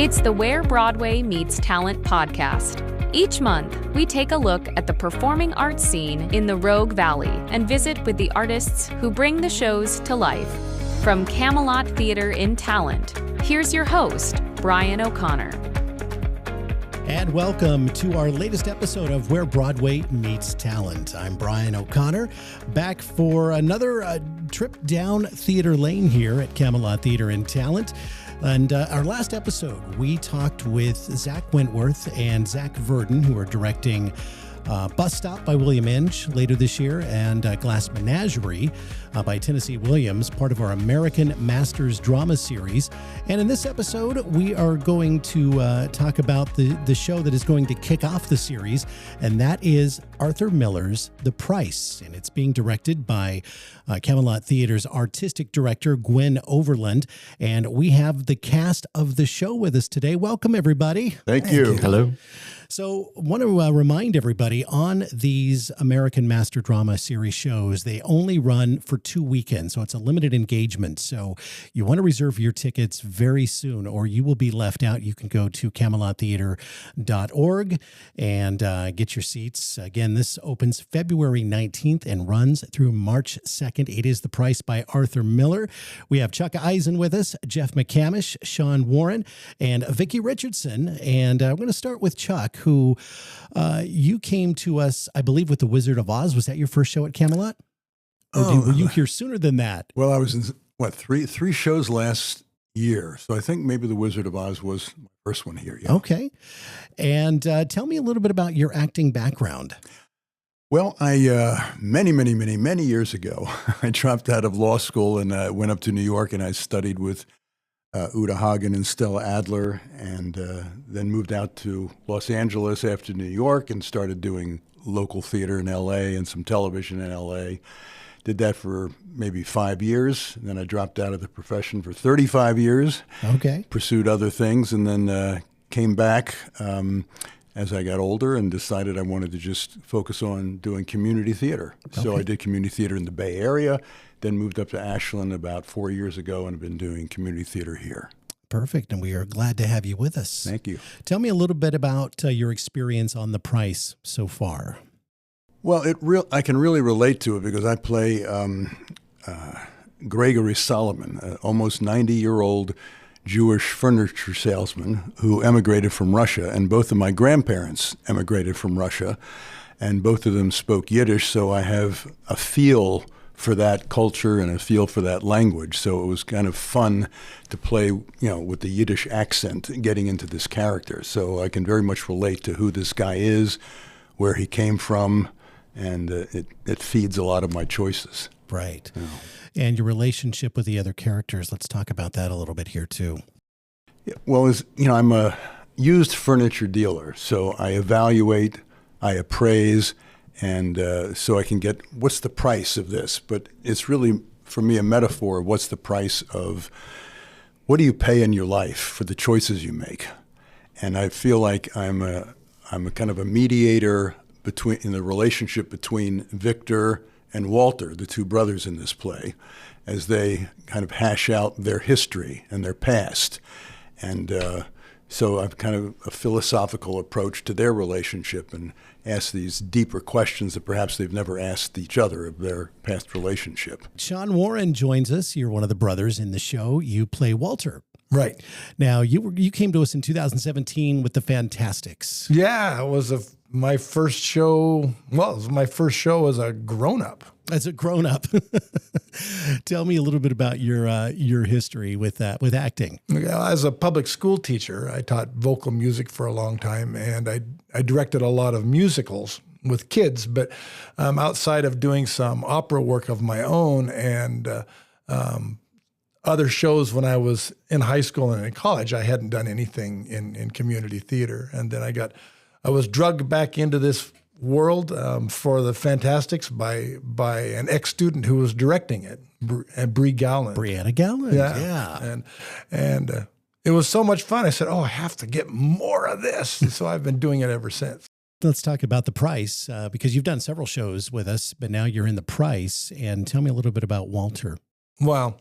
It's the Where Broadway Meets Talent podcast. Each month, we take a look at the performing arts scene in the Rogue Valley and visit with the artists who bring the shows to life. From Camelot Theater in Talent, here's your host, Brian O'Connor. And welcome to our latest episode of Where Broadway Meets Talent. I'm Brian O'Connor, back for another trip down theater lane here at Camelot Theater in Talent. And our last episode, we talked with Zach Wentworth and Zach Verdon, who are directing Bus Stop by William Inge later this year, and Glass Menagerie by Tennessee Williams, part of our American Masters Drama Series. And in this episode, we are going to talk about the show that is going to kick off the series, and that is Arthur Miller's The Price. And it's being directed by Camelot Theater's artistic director, Gwen Overland. And we have the cast of the show with us today. Welcome, everybody. Thank you. Hello. So I want to remind everybody on these American Master Drama Series shows, they only run for 2 weekends. So it's a limited engagement. So you want to reserve your tickets very soon or you will be left out. You can go to camelottheater.org and get your seats. Again, this opens February 19th and runs through March 2nd. It is The Price by Arthur Miller. We have Chuck Eisen with us, Jeff McCamish, Sean Warren, and Vicki Richardson. And I'm going to start with Chuck, who you came to us, I believe, with The Wizard of Oz. Was that your first show at Camelot? Or were you here sooner than that? Well, I was in, three shows last year. So I think maybe The Wizard of Oz was my first one here. Yeah. Okay. And tell me a little bit about your acting background. Well, I many years ago, I dropped out of law school and went up to New York and I studied with Uta Hagen and Stella Adler, and then moved out to Los Angeles after New York and started doing local theater in L.A. and some television in L.A. Did that for maybe 5 years, and then I dropped out of the profession for 35 years. Okay. Pursued other things, and then came back as I got older and decided I wanted to just focus on doing community theater. Okay. So I did community theater in the Bay Area, then moved up to Ashland about 4 years ago and have been doing community theater here. Perfect. And we are glad to have you with us. Thank you. Tell me a little bit about your experience on The Price so far. Well, I can really relate to it because I play Gregory Solomon, an almost 90-year-old Jewish furniture salesman who emigrated from Russia, and both of my grandparents emigrated from Russia, and both of them spoke Yiddish, so I have a feel for that culture and a feel for that language. So it was kind of fun to play, with the Yiddish accent, getting into this character. So I can very much relate to who this guy is, where he came from, and it feeds a lot of my choices. Right. And your relationship with the other characters. Let's talk about that a little bit here too. Yeah, well, I'm a used furniture dealer, so I evaluate, I appraise, and so I can get what's the price of this. But it's really, for me, a metaphor of what's the price of what do you pay in your life for the choices you make. And I feel like I'm a kind of a mediator in the relationship between Victor and Walter, the two brothers in this play, as they kind of hash out their history and their past. And so I've kind of a philosophical approach to their relationship and ask these deeper questions that perhaps they've never asked each other of their past relationship. Sean Warren joins us. You're one of the brothers in the show. You play Walter. Right. Now, you came to us in 2017 with The Fantastics. Yeah, it was my first show. Well, it was my first show as a grown-up. As a grown-up. Tell me a little bit about your history with acting. As a public school teacher, I taught vocal music for a long time, and I directed a lot of musicals with kids. But outside of doing some opera work of my own and other shows when I was in high school and in college, I hadn't done anything in community theater. And then I was drugged back into this world for The Fantastics by an ex-student who was directing it, Bree Galland. Brianna Galland, yeah. And it was so much fun. I said, I have to get more of this. And so I've been doing it ever since. Let's talk about The Price, because you've done several shows with us, but now you're in The Price. And tell me a little bit about Walter. Well,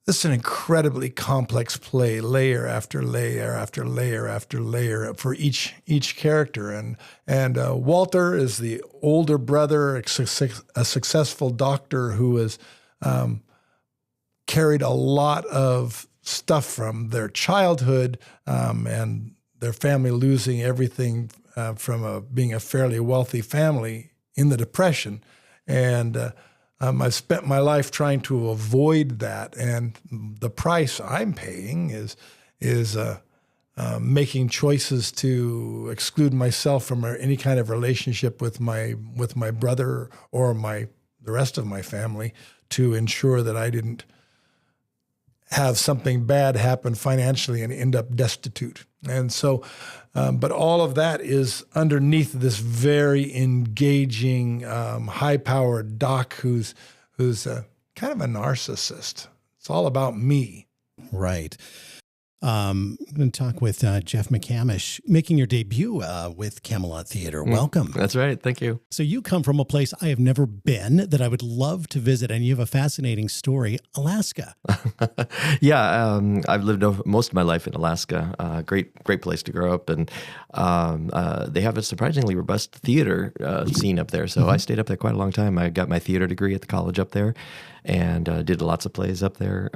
this is an incredibly complex play, layer after layer after layer after layer for each character. And Walter is the older brother, a successful doctor who has carried a lot of stuff from their childhood and their family losing everything from being a fairly wealthy family in the Depression. And I spent my life trying to avoid that, and the price I'm paying is making choices to exclude myself from any kind of relationship with my brother or the rest of my family to ensure that I didn't have something bad happen financially and end up destitute. And so, but all of that is underneath this very engaging, high-powered doc who's kind of a narcissist. It's all about me. Right. I'm going to talk with Jeff McCamish, making your debut with Camelot Theater. Welcome. That's right. Thank you. So you come from a place I have never been that I would love to visit, and you have a fascinating story, Alaska. Yeah, I've lived most of my life in Alaska. Great place to grow up, and they have a surprisingly robust theater scene up there. So I stayed up there quite a long time. I got my theater degree at the college up there, and did lots of plays up there.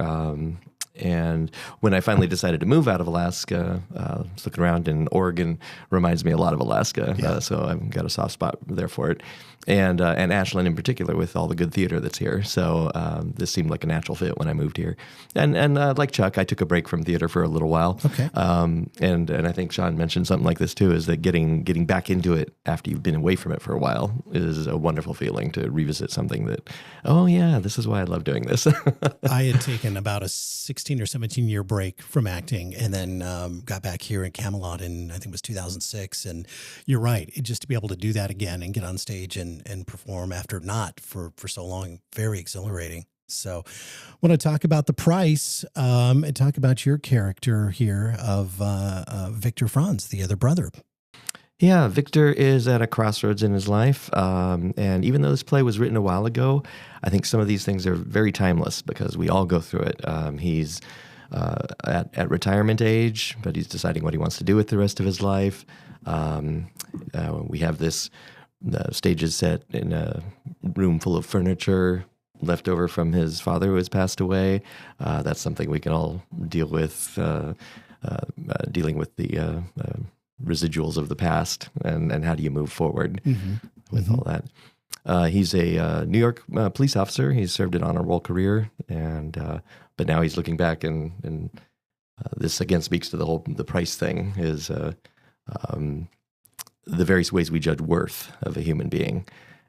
And when I finally decided to move out of Alaska, I was looking around, and Oregon reminds me a lot of Alaska. So I've got a soft spot there for it. And Ashland in particular, with all the good theater that's here. So this seemed like a natural fit when I moved here. And like Chuck, I took a break from theater for a little while. Okay. And I think Sean mentioned something like this too, is that getting back into it after you've been away from it for a while is a wonderful feeling, to revisit something that, oh yeah, this is why I love doing this. I had taken about a 16 or 17 year break from acting, and then got back here in Camelot in, I think it was 2006. And you're right. Just to be able to do that again and get on stage and perform after not for so long, very exhilarating. So I want to talk about the price and talk about your character here of Victor Franz, the other brother. Yeah, Victor is at a crossroads in his life. And even though this play was written a while ago, I think some of these things are very timeless because we all go through it. He's at retirement age, but he's deciding what he wants to do with the rest of his life. We have this stage is set in a room full of furniture left over from his father who has passed away. That's something we can all deal with, dealing with the residuals of the past, and how do you move forward with all that. He's a New York police officer. He's served an honorable career, and but now he's looking back, and this again speaks to the price thing, is the various ways we judge worth of a human being.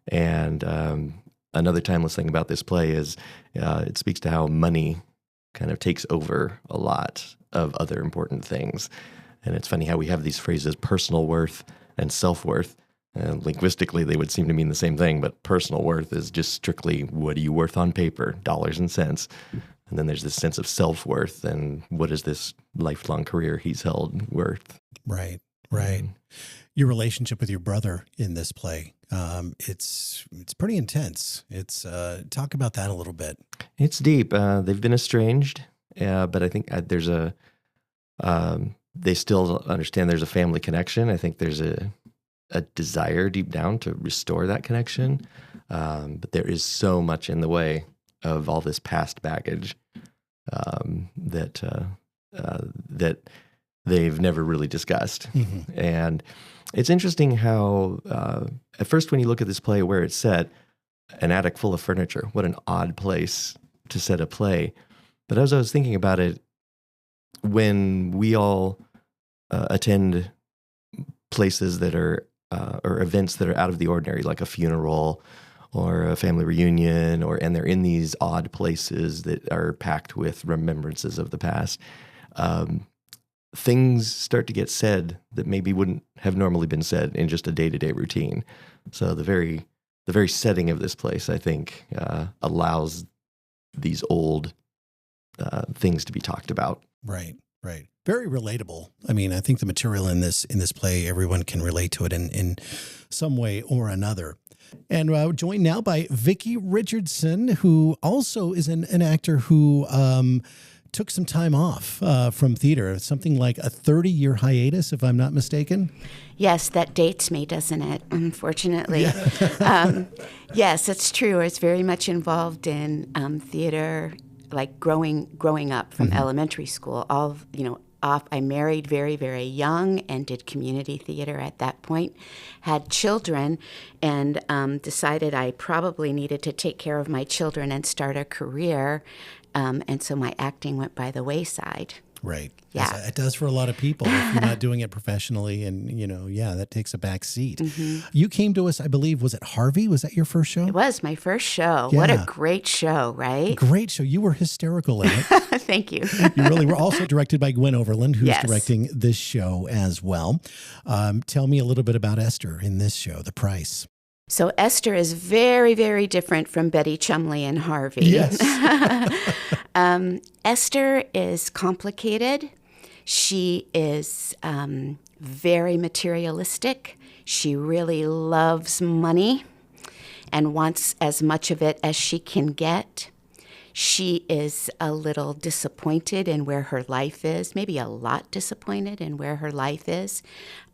And another timeless thing about this play is it speaks to how money kind of takes over a lot of other important things. And it's funny how we have these phrases, personal worth and self-worth. And linguistically, they would seem to mean the same thing, but personal worth is just strictly, what are you worth on paper, dollars and cents? And then there's this sense of self-worth, and what is this lifelong career he's held worth? Right. Your relationship with your brother in this play, it's pretty intense. It's talk about that a little bit. It's deep. They've been estranged, but I think there's they still understand there's a family connection. I think there's a desire deep down to restore that connection, but there is so much in the way of all this past baggage that they've never really discussed. And it's interesting how, at first when you look at this play where it's set, an attic full of furniture, what an odd place to set a play. But as I was thinking about it, when we all attend places that are, or events that are out of the ordinary, like a funeral or a family reunion, and they're in these odd places that are packed with remembrances of the past, things start to get said that maybe wouldn't have normally been said in just a day-to-day routine. So the very setting of this place, I think, allows these old things to be talked about. Right. Right. Very relatable. I mean, I think the material in this play, everyone can relate to it in some way or another. And joined now by Vicki Richardson, who also is an actor who took some time off from theater, something like a 30-year hiatus, if I'm not mistaken. Yes, that dates me, doesn't it? Unfortunately. Yeah. Yes, it's true. I was very much involved in theater, like growing up from elementary school. I married very, very young and did community theater at that point, had children, and decided I probably needed to take care of my children and start a career. And so my acting went by the wayside. Right. Yeah. It does for a lot of people if you're not doing it professionally. And, that takes a back seat. You came to us, I believe, was it Harvey? Was that your first show? It was my first show. Yeah. What a great show, right? Great show. You were hysterical in it. Thank you. You really were. Also directed by Gwen Overland, who's Yes. directing this show as well. Tell me a little bit about Esther in this show, The Price. So Esther is very, very different from Betty Chumley and Harvey. Yes. Esther is complicated. She is very materialistic. She really loves money and wants as much of it as she can get. She is a little disappointed in where her life is, maybe a lot disappointed in where her life is.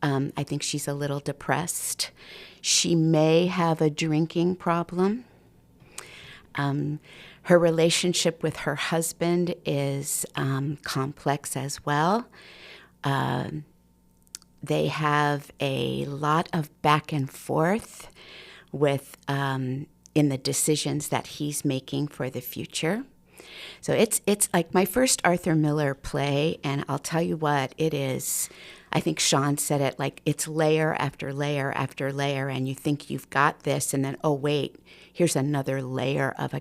I think she's a little depressed. She may have a drinking problem. Her relationship with her husband is complex as well. They have a lot of back and forth with in the decisions that he's making for the future. So it's like my first Arthur Miller play, and I'll tell you what, it is. I think Sean said it, like it's layer after layer after layer, and you think you've got this, and then, oh, wait, here's another layer of the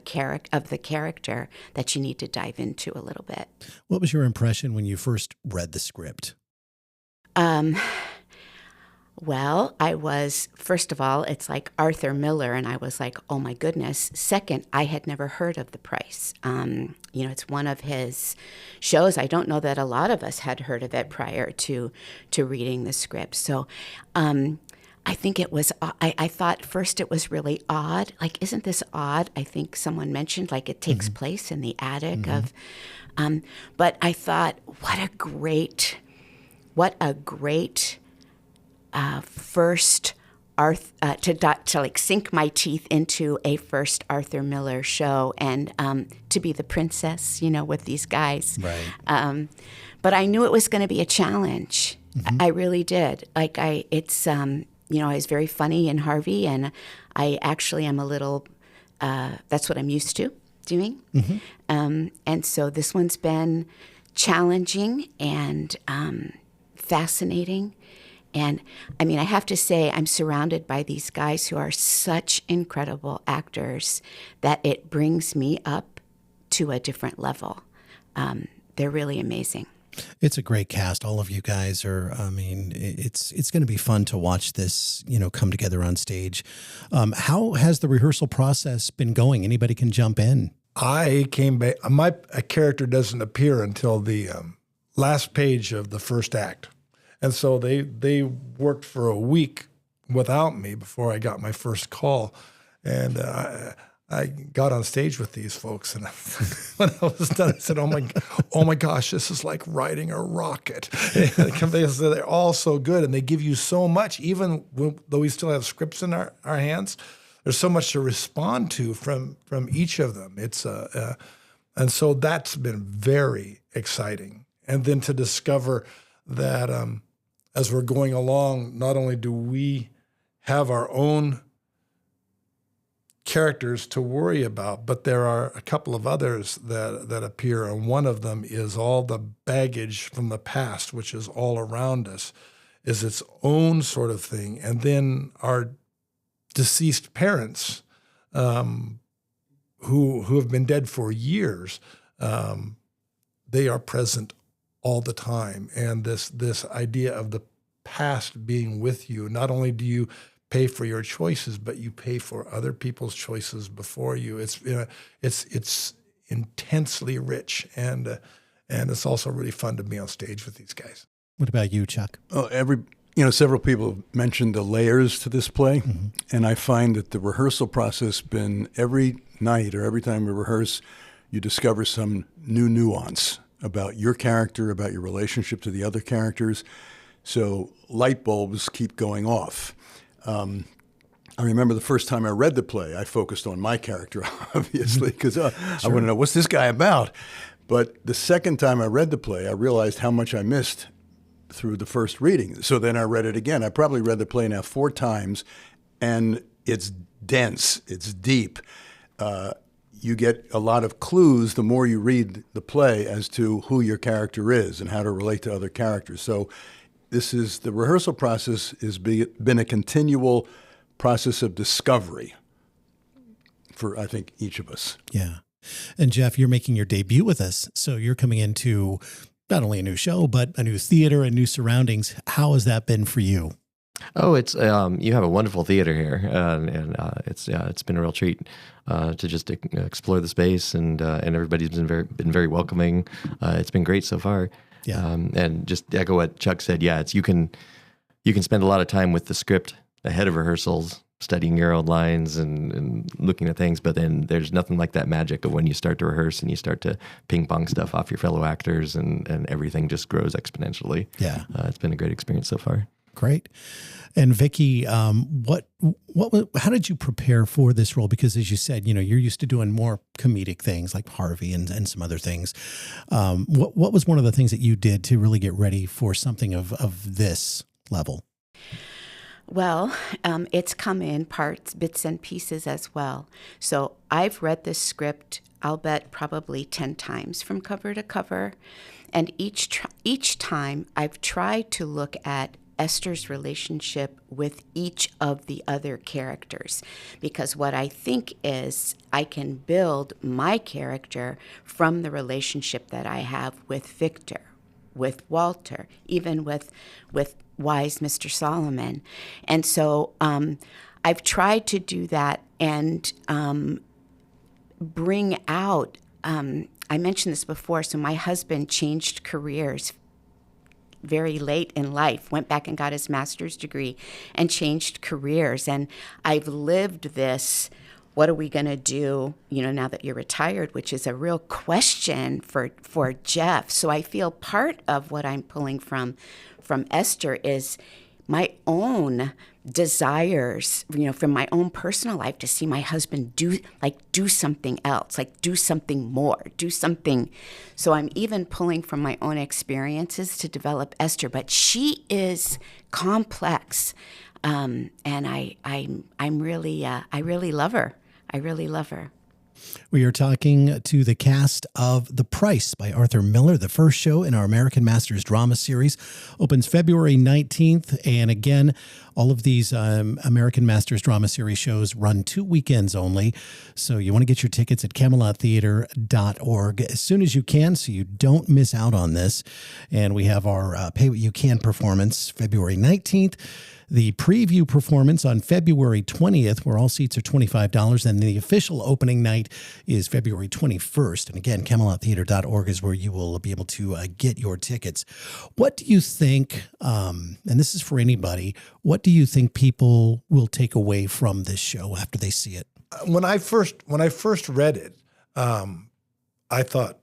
character that you need to dive into a little bit. What was your impression when you first read the script? Well, I was, first of all, it's like Arthur Miller, and I was like, oh my goodness. Second, I had never heard of The Price. It's one of his shows. I don't know that a lot of us had heard of it prior to reading the script. So I think it was, I thought first it was really odd. Like, isn't this odd? I think someone mentioned, like, it takes place in the attic of, but I thought, what a great first to like sink my teeth into a first Arthur Miller show and to be the princess, with these guys. Right. But I knew it was going to be a challenge. I really did. Like I was very funny in Harvey, and I actually am a little. That's what I'm used to doing. And so this one's been challenging and fascinating. And I mean, I have to say, I'm surrounded by these guys who are such incredible actors that it brings me up to a different level. They're really amazing. It's a great cast. All of you guys are, it's going to be fun to watch this, come together on stage. How has the rehearsal process been going? Anybody can jump in. I came back. My character doesn't appear until the last page of the first act. And so they worked for a week without me before I got my first call. And I got on stage with these folks, and when I was done, I said, oh my gosh, this is like riding a rocket. They're all so good, and they give you so much, even though we still have scripts in our hands. There's so much to respond to from each of them. And so that's been very exciting. And then to discover that as we're going along, not only do we have our own characters to worry about, but there are a couple of others that appear, and one of them is all the baggage from the past, which is all around us, is its own sort of thing. And then our deceased parents, who have been dead for years, they are present all the time. And this idea of the past being with you, not only do you pay for your choices, but you pay for other people's choices before you. It's intensely rich, and And it's also really fun to be on stage with these guys. What about you, Chuck? Well, several people have mentioned the layers to this play, and I find that the rehearsal process been every night or every time we rehearse, you discover some new nuance about your character, about your relationship to the other characters. So light bulbs keep going off. I remember the first time I read the play, I focused on my character, obviously, because I want to know, what's this guy about? But the second time I read the play, I realized how much I missed through the first reading. So then I read it again. I probably read the play now 4 times, and it's dense, it's deep. You get a lot of clues the more you read the play as to who your character is and how to relate to other characters. So the rehearsal process has been a continual process of discovery for, I think, each of us. Yeah. And Jeff, you're making your debut with us. So you're coming into not only a new show, but a new theater and new surroundings. How has that been for you? Oh, it's you have a wonderful theater here, and it's been a real treat to just explore the space, and everybody's been very welcoming. It's been great so far. Yeah. And just to echo what Chuck said, yeah, you can spend a lot of time with the script ahead of rehearsals, studying your own lines and looking at things, but then there's nothing like that magic of when you start to rehearse and you start to ping pong stuff off your fellow actors, and everything just grows exponentially. Yeah. It's been a great experience so far. Great. And Vicki, how did you prepare for this role? Because as you said, you're used to doing more comedic things like Harvey and some other things. What was one of the things that you did to really get ready for something of this level? Well, it's come in parts, bits and pieces as well. So I've read this script, I'll bet probably 10 times from cover to cover. And each time I've tried to look at Esther's relationship with each of the other characters, because what I think is I can build my character from the relationship that I have with Victor, with Walter, even with wise Mr. Solomon. And so I've tried to do that and bring out, I mentioned this before, so my husband changed careers very late in life, went back and got his master's degree and changed careers. And I've lived this, what are we going to do, now that you're retired, which is a real question for Jeff. So I feel part of what I'm pulling from Esther is my own desires, from my own personal life, to see my husband do something else, do something more, do something. So I'm even pulling from my own experiences to develop Esther, but she is complex, and I really love her. I really love her. We are talking to the cast of The Price by Arthur Miller. The first show in our American Masters drama series opens February 19th. And again, all of these American Masters drama series shows run 2 weekends only. So you want to get your tickets at CamelotTheater.org as soon as you can so you don't miss out on this. And we have our Pay What You Can performance February 19th. The preview performance on February 20th, where all seats are $25, and the official opening night is February 21st. And again, CamelotTheater.org is where you will be able to get your tickets. What do you think, and this is for anybody, what do you think people will take away from this show after they see it? When I first read it, I thought,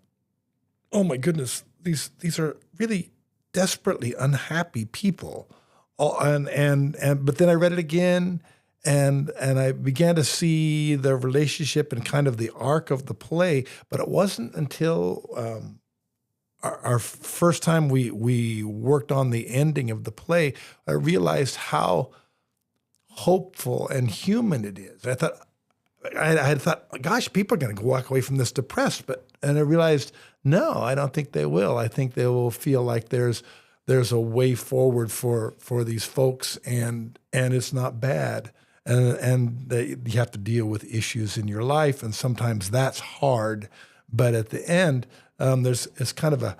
oh my goodness, these are really desperately unhappy people. But then I read it again, and I began to see the relationship and kind of the arc of the play. But it wasn't until our first time we worked on the ending of the play, I realized how hopeful and human it is. I had thought, gosh, people are going to walk away from this depressed, and I realized, no, I don't think they will. I think they will feel like there's a way forward for these folks, and it's not bad. And you have to deal with issues in your life, and sometimes that's hard. But at the end, it's kind of a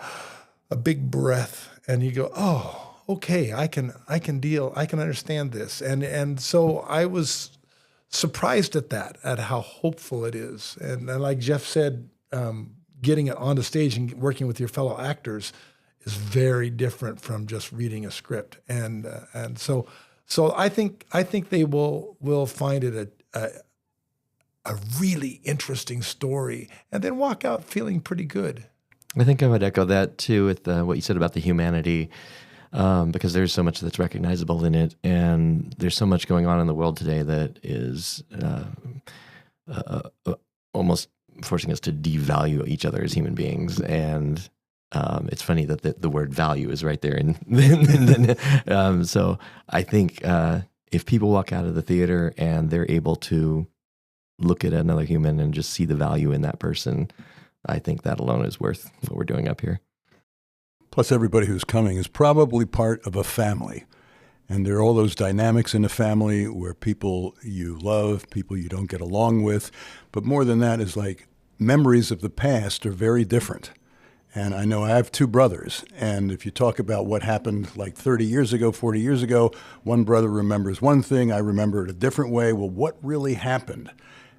big breath, and you go, oh, okay, I can understand this. And so I was surprised at how hopeful it is. And like Jeff said, getting it onto stage and working with your fellow actors is very different from just reading a script. And so I think they will find it a really interesting story, and then walk out feeling pretty good. I think I would echo that too with what you said about the humanity, because there's so much that's recognizable in it, and there's so much going on in the world today that is almost forcing us to devalue each other as human beings. And it's funny that the word value is right there. And so I think if people walk out of the theater and they're able to look at another human and just see the value in that person, I think that alone is worth what we're doing up here. Plus, everybody who's coming is probably part of a family. And there are all those dynamics in a family where people you love, people you don't get along with. But more than that is like memories of the past are very different. And I know I have two brothers. And if you talk about what happened like 30 years ago, 40 years ago, one brother remembers one thing, I remember it a different way. Well, what really happened?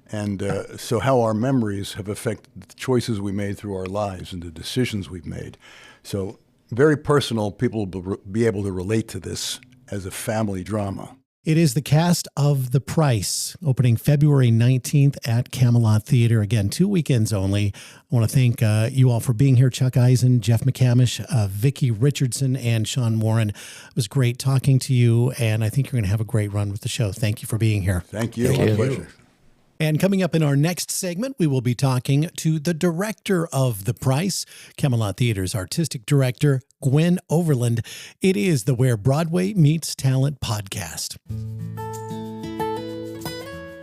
And so how our memories have affected the choices we made through our lives and the decisions we've made. So very personal. People will be able to relate to this as a family drama. It is the cast of The Price, opening February 19th at Camelot Theater. Again, 2 weekends only. I want to thank you all for being here. Chuck Eisen, Jeff McCamish, Vicki Richardson, and Sean Warren. It was great talking to you, and I think you're going to have a great run with the show. Thank you for being here. Thank you. Thank you. Pleasure. And coming up in our next segment, we will be talking to the director of The Price, Camelot Theater's artistic director, Gwen Overland. It is the Where Broadway Meets Talent podcast.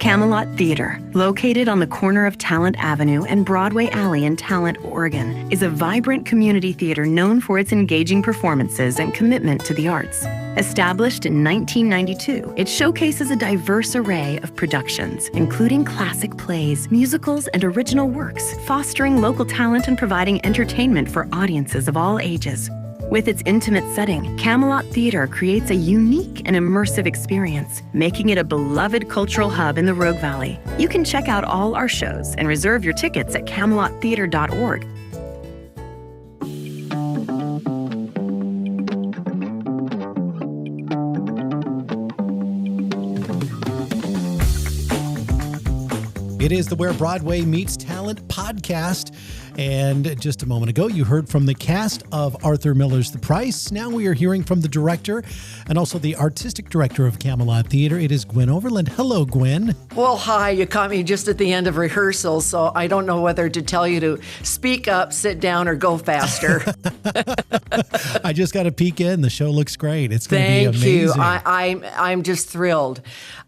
Camelot Theater, located on the corner of Talent Avenue and Broadway Alley in Talent, Oregon, is a vibrant community theater known for its engaging performances and commitment to the arts. Established in 1992, it showcases a diverse array of productions, including classic plays, musicals, and original works, fostering local talent and providing entertainment for audiences of all ages. With its intimate setting, Camelot Theater creates a unique and immersive experience, making it a beloved cultural hub in the Rogue Valley. You can check out all our shows and reserve your tickets at camelottheater.org. It is the Where Broadway Meets Talent podcast. And just a moment ago, you heard from the cast of Arthur Miller's The Price. Now we are hearing from the director and also the artistic director of Camelot Theater. It is Gwen Overland. Hello, Gwen. Well, hi. You caught me just at the end of rehearsal, so I don't know whether to tell you to speak up, sit down, or go faster. I just got to peek in. The show looks great. It's going to be amazing. Thank you. I'm just thrilled.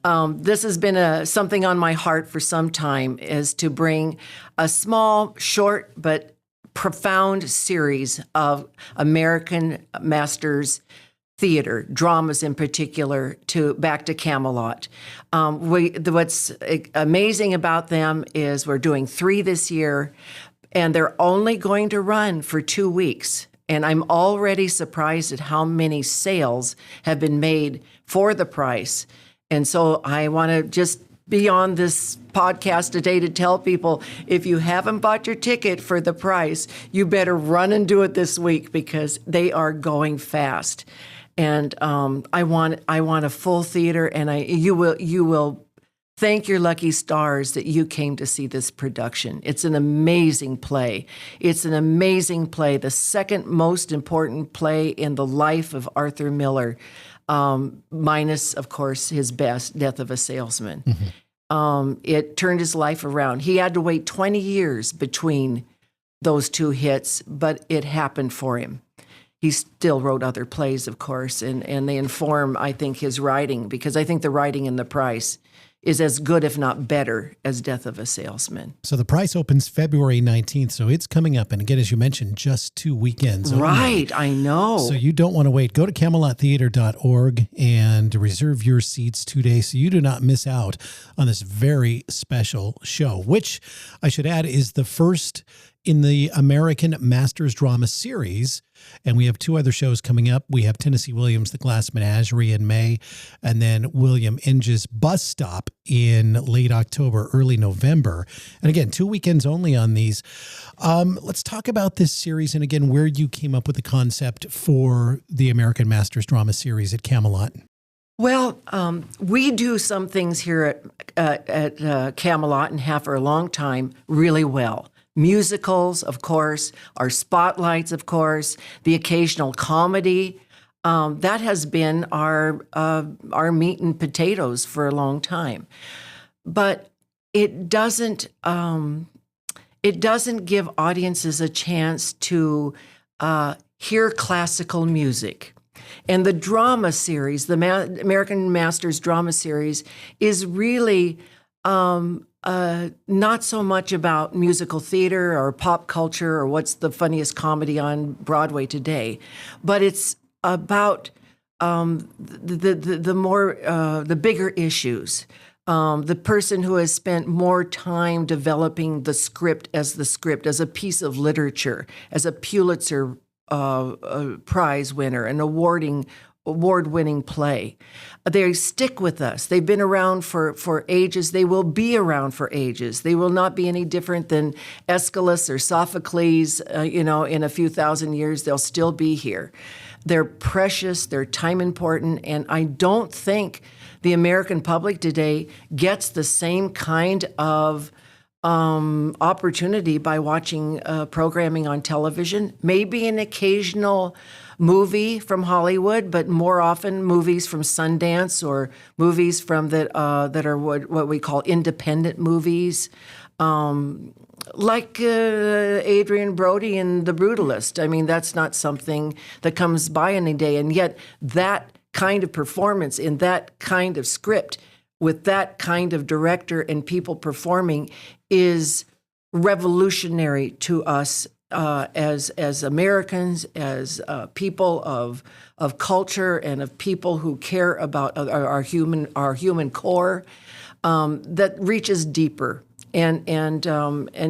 This has been something on my heart for some time, is to bring a small, short, but profound series of American masters theater, dramas in particular, back to Camelot. What's amazing about them is we're doing 3 this year, and they're only going to run for 2 weeks. And I'm already surprised at how many sales have been made for The Price. And so I want to just be on this podcast today to tell people, if you haven't bought your ticket for The Price, you better run and do it this week, because they are going fast. And I want a full theater, and you will thank your lucky stars that you came to see this production. It's an amazing play. It's an amazing play, the second most important play in the life of Arthur Miller. Minus, of course, his best, Death of a Salesman. Mm-hmm. It turned his life around. He had to wait 20 years between those 2 hits, but it happened for him. He still wrote other plays, of course, and they inform, I think, his writing, because I think the writing in The Price is as good, if not better, as Death of a Salesman. So The Price opens February 19th, so it's coming up. And again, as you mentioned, just 2 weekends only. Right, I know. So you don't want to wait. Go to camelottheater.org and reserve your seats today so you do not miss out on this very special show, which I should add is the first in the American Masters Drama Series. And we have 2 other shows coming up. We have Tennessee Williams' The Glass Menagerie in May, and then William Inge's Bus Stop in late October, early November. And again, 2 weekends only on these. Let's talk about this series and again, where you came up with the concept for the American Masters Drama Series at Camelot. Well, we do some things here at Camelot and have for a long time really well. Musicals, of course, our spotlights, of course, the occasional comedy. That has been our meat and potatoes for a long time. But it doesn't give audiences a chance to hear classical music. And the drama series, the American Masters Drama Series, is really not so much about musical theater or pop culture or what's the funniest comedy on Broadway today, but it's about the bigger issues. The person who has spent more time developing the script as a piece of literature, as a Pulitzer Prize winner, an award-winning play. They stick with us. They've been around for ages. They will be around for ages. They will not be any different than Aeschylus or Sophocles. In a few thousand years, they'll still be here. They're precious. They're time important. And I don't think the American public today gets the same kind of opportunity by watching programming on television. Maybe an occasional movie from Hollywood, but more often movies from Sundance or movies from that are what we call independent movies, like Adrian Brody and The Brutalist. I mean, that's not something that comes by any day, and yet that kind of performance in that kind of script with that kind of director and people performing is revolutionary to us as Americans, as people of culture and of people who care about our human core, that reaches deeper and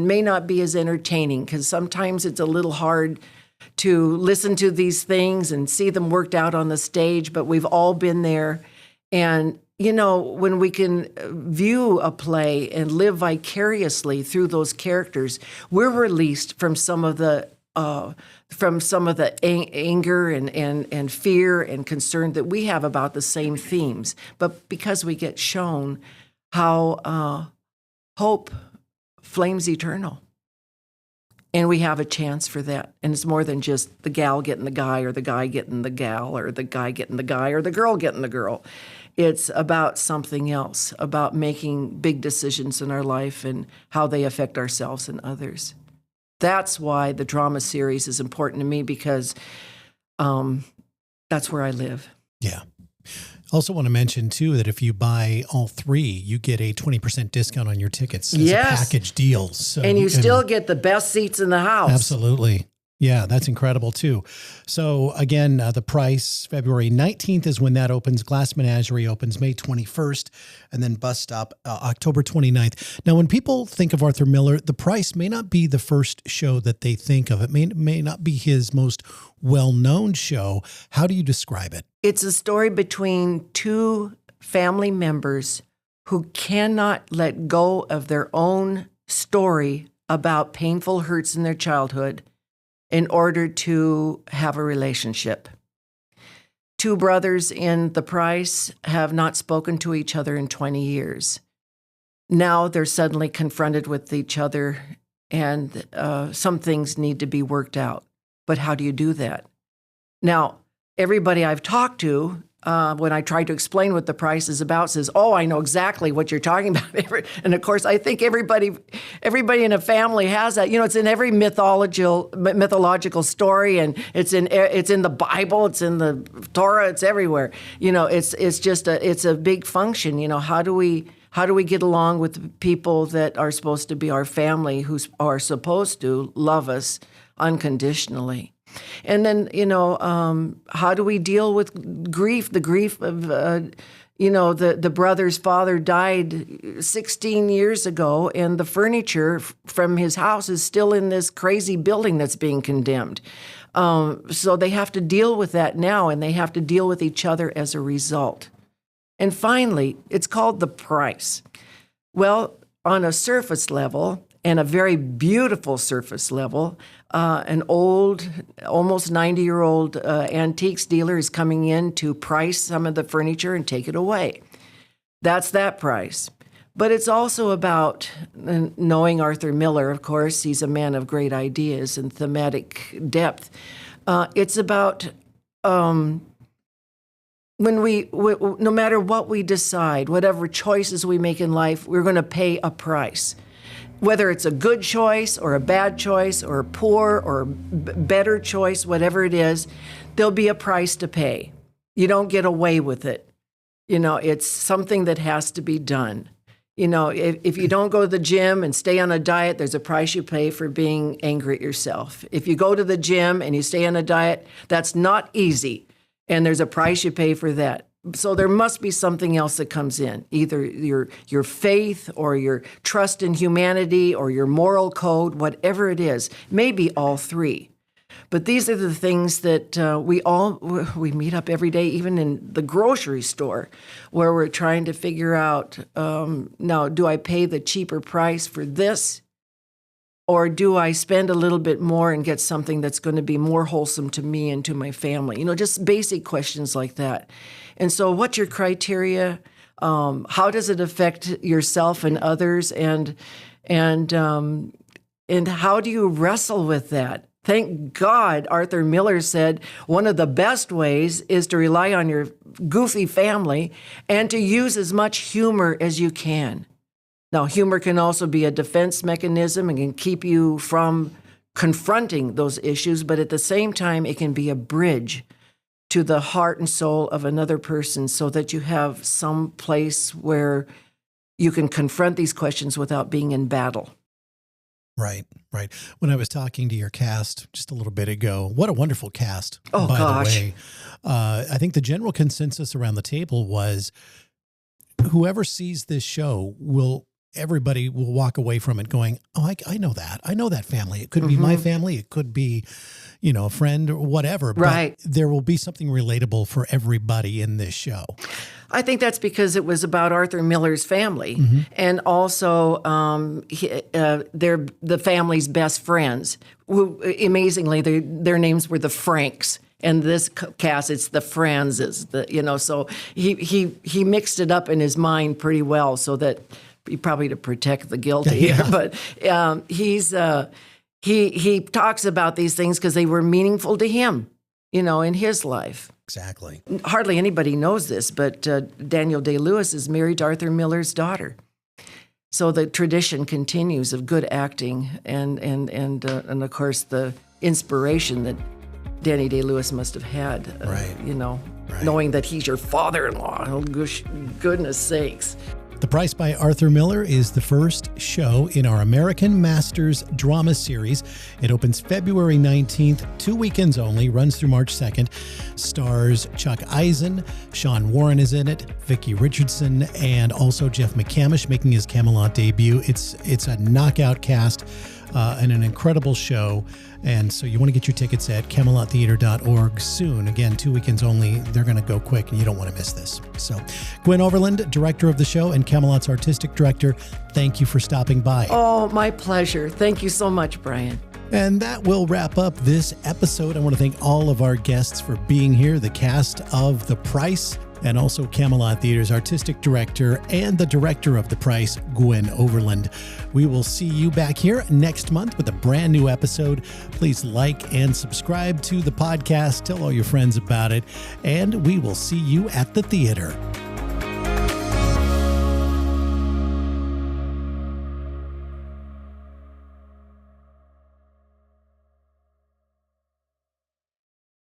may not be as entertaining, because sometimes it's a little hard to listen to these things and see them worked out on the stage, but we've all been there. And when we can view a play and live vicariously through those characters, we're released from some of the anger and fear and concern that we have about the same themes. But because we get shown how hope flames eternal, and we have a chance for that. And it's more than just the gal getting the guy or the guy getting the gal or the guy getting the guy or the girl getting the girl. It's about something else, about making big decisions in our life and how they affect ourselves and others. That's why the drama series is important to me, because that's where I live. Yeah. Also want to mention, too, that if you buy all 3, you get a 20% discount on your tickets as a package deal. So and you still get the best seats in the house. Absolutely. Yeah, that's incredible, too. So, again, the price, February 19th is when that opens. Glass Menagerie opens May 21st, and then Bus Stop, October 29th. Now, when people think of Arthur Miller, the price may not be the first show that they think of. It may not be his most well-known show. How do you describe it? It's a story between 2 family members who cannot let go of their own story about painful hurts in their childhood in order to have a relationship. 2 brothers in The Price have not spoken to each other in 20 years. Now they're suddenly confronted with each other, and some things need to be worked out. But how do you do that? Now, everybody I've talked to, when I try to explain what The Price is about, says, "Oh, I know exactly what you're talking about." And of course, I think everybody in a family has that. It's in every mythological story, and it's in the Bible, it's in the Torah, it's everywhere. It's a big function. How do we get along with people that are supposed to be our family, who are supposed to love us unconditionally? And then, how do we deal with grief, the grief of You know, the brother's father died 16 years ago, and the furniture from his house is still in this crazy building that's being condemned. So they have to deal with that now, and they have to deal with each other as a result. And finally, it's called the price. Well, on a surface level, and a very beautiful surface level, an old, almost 90-year-old antiques dealer is coming in to price some of the furniture and take it away. That's that price. But it's also about knowing Arthur Miller, of course. He's a man of great ideas and thematic depth. It's about no matter what we decide, whatever choices we make in life, we're going to pay a price. Whether it's a good choice or a bad choice or a poor or better choice, whatever it is, there'll be a price to pay. You don't get away with it. You know, it's something that has to be done. You know, if you don't go to the gym and stay on a diet, there's a price you pay for being angry at yourself. If you go to the gym and you stay on a diet, that's not easy, and there's a price you pay for that. So there must be something else that comes in, either your faith or your trust in humanity or your moral code, whatever it is, maybe all three. But these are the things that we meet up every day, even in the grocery store, where we're trying to figure out, now, do I pay the cheaper price for this? Or do I spend a little bit more and get something that's going to be more wholesome to me and to my family? You know, just basic questions like that. And so what's your criteria? How does it affect yourself and others? And how do you wrestle with that? Thank God Arthur Miller said one of the best ways is to rely on your goofy family and to use as much humor as you can. Now, humor can also be a defense mechanism and can keep you from confronting those issues, but at the same time, it can be a bridge to the heart and soul of another person so that you have some place where you can confront these questions without being in battle. Right. When I was talking to your cast just a little bit ago, what a wonderful cast, by the way. I think the general consensus around the table was whoever sees this show everybody will walk away from it going, oh, I know that. I know that family. It could be my family. It could be, a friend or whatever. Right. But there will be something relatable for everybody in this show. I think that's because it was about Arthur Miller's family, and also they're the family's best friends. Who, amazingly, their names were the Franks. And this cast, it's the Franzes. So he mixed it up in his mind pretty well, so that probably to protect the guilty. Yeah. But he talks about these things because they were meaningful to him, in his life. Exactly. Hardly anybody knows this, but Daniel Day-Lewis is married to Arthur Miller's daughter. So the tradition continues of good acting and of course the inspiration that Danny Day-Lewis must have had, knowing that he's your father-in-law. Oh, goodness sakes. The Price by Arthur Miller is the first show in our American Masters drama series. It opens February 19th, 2 weekends only, runs through March 2nd. Stars Chuck Eisen, Sean Warren is in it, Vicki Richardson, and also Jeff McCamish making his Camelot debut. It's a knockout cast and an incredible show. And so you want to get your tickets at CamelotTheater.org soon. Again, 2 weekends only. They're going to go quick, and you don't want to miss this. So, Gwen Overland, director of the show and Camelot's artistic director, thank you for stopping by. Oh, my pleasure. Thank you so much, Brian. And that will wrap up this episode. I want to thank all of our guests for being here, the cast of The Price, and also Camelot Theater's artistic director and the director of The Price, Gwen Overland. We will see you back here next month with a brand new episode. Please like and subscribe to the podcast. Tell all your friends about it. And we will see you at the theater.